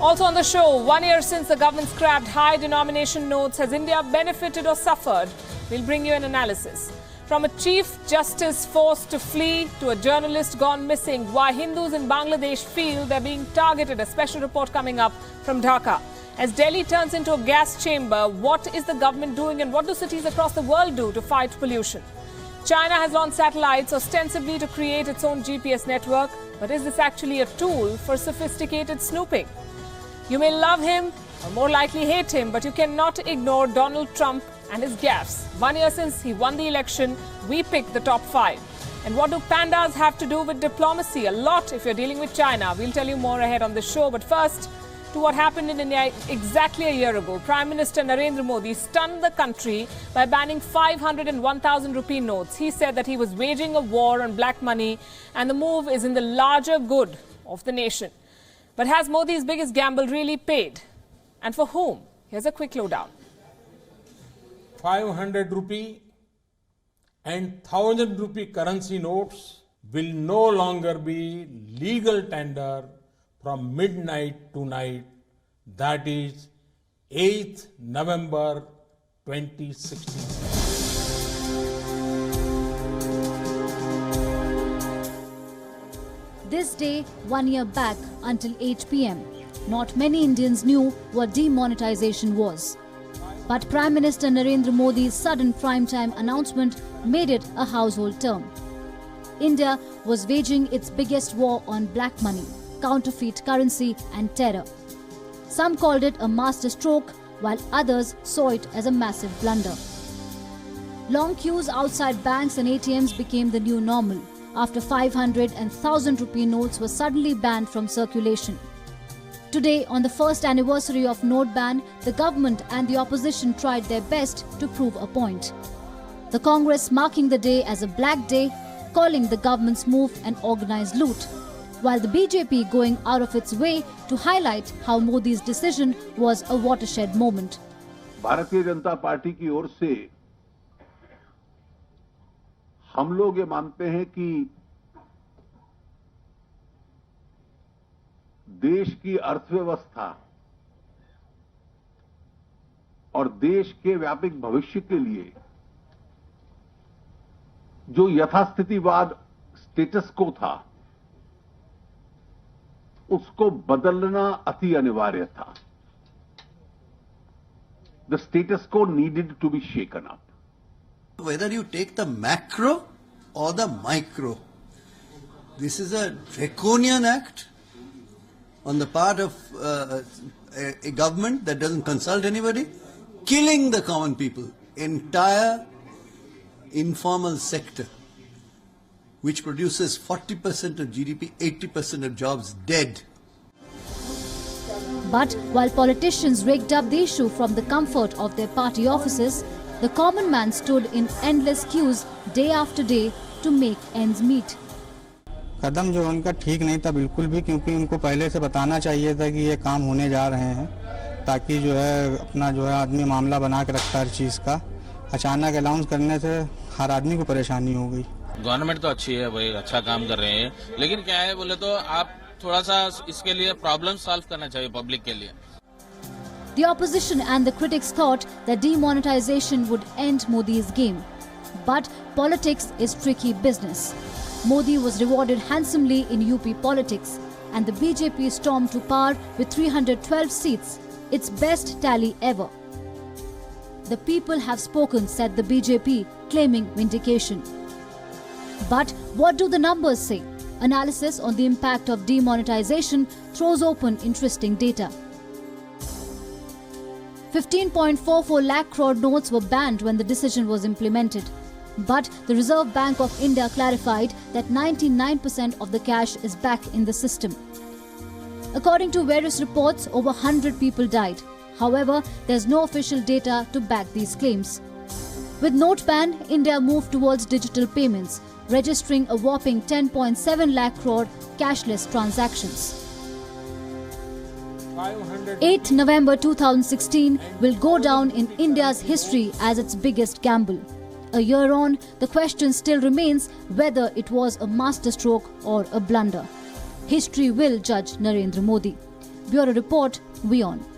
Also on the show, 1 year since the government scrapped high denomination notes, has India benefited or suffered? We'll bring you an analysis. From a Chief Justice forced to flee to a journalist gone missing, why Hindus in Bangladesh feel they're being targeted. A special report coming up from Dhaka. As Delhi turns into a gas chamber, what is the government doing and what do cities across the world do to fight pollution? China has launched satellites ostensibly to create its own GPS network, but is this actually a tool for sophisticated snooping? You may love him or more likely hate him, but you cannot ignore Donald Trump and his gaffes. 1 year since he won the election, we picked the top 5. And what do pandas have to do with diplomacy? A lot if you're dealing with China. We'll tell you more ahead on the show. But first, to what happened in India exactly a year ago. Prime Minister Narendra Modi stunned the country by banning 500 and 1,000 rupee notes. He said that he was waging a war on black money and the move is in the larger good of the nation. But has Modi's biggest gamble really paid? And for whom? Here's a quick lowdown. 500 rupee and 1,000 rupee currency notes will no longer be legal tender from midnight to night, that is 8th November 2016. This day, 1 year back, until 8 p.m., not many Indians knew what demonetization was. But Prime Minister Narendra Modi's sudden primetime announcement made it a household term. India was waging its biggest war on black money, counterfeit currency and terror. Some called it a masterstroke, while others saw it as a massive blunder. Long queues outside banks and ATMs became the new normal after 500 and 1,000 rupee notes were suddenly banned from circulation. Today, on the first anniversary of note ban, the government and the opposition tried their best to prove a point. The Congress marking the day as a black day, calling the government's move an organized loot, while the BJP going out of its way to highlight how Modi's decision was a watershed moment. Bharatiya Janata party की ओर से हम लोग ये मानते हैं कि देश की अर्थव्यवस्था और देश के व्यापक भविष्य के लिए जो यथास्थितिवाद स्टेटस को था, उसको बदलना अति अनिवार्य था. The status quo needed to be shaken up. Whether you take the macro or the micro, this is a draconian act on the part of a government that doesn't consult anybody, killing the common people, entire informal sector, which produces 40% of GDP, 80% of jobs dead. But while politicians rigged up the issue from the comfort of their party offices, the common man stood in endless queues day after day to make ends meet. कदम जो उनका ठीक नहीं था बिल्कुल भी, क्योंकि उनको पहले से बताना चाहिए था कि ये काम होने जा रहे हैं, ताकि जो है अपना जो है आदमी मामला बना के रखता हर चीज़ का. अचानक अनाउंस करने से हर आदमी को परेशानी हो गई. गवर्नमेंट तो अच्छी है भाई, अच्छा काम कर रहे हैं, लेकिन क्या है बोले तो आप थोड़ा सा इसके लिए प्रॉब्लम सॉल्व करना चाहिए पब्लिक के लिए. The opposition and the critics thought that demonetization would end Modi's game. But politics is tricky business. Modi was rewarded handsomely in UP politics, and the BJP stormed to power with 312 seats, its best tally ever. The people have spoken, said the BJP, claiming vindication. But what do the numbers say? Analysis on the impact of demonetization throws open interesting data. 15.44 lakh crore notes were banned when the decision was implemented. But the Reserve Bank of India clarified that 99% of the cash is back in the system. According to various reports, over 100 people died. However, there's no official data to back these claims. With note ban, India moved towards digital payments, registering a whopping 10.7 lakh crore cashless transactions. 8th November 2016 will go down in India's history as its biggest gamble. A year on, the question still remains whether it was a masterstroke or a blunder. History will judge Narendra Modi. Bureau Report, WION.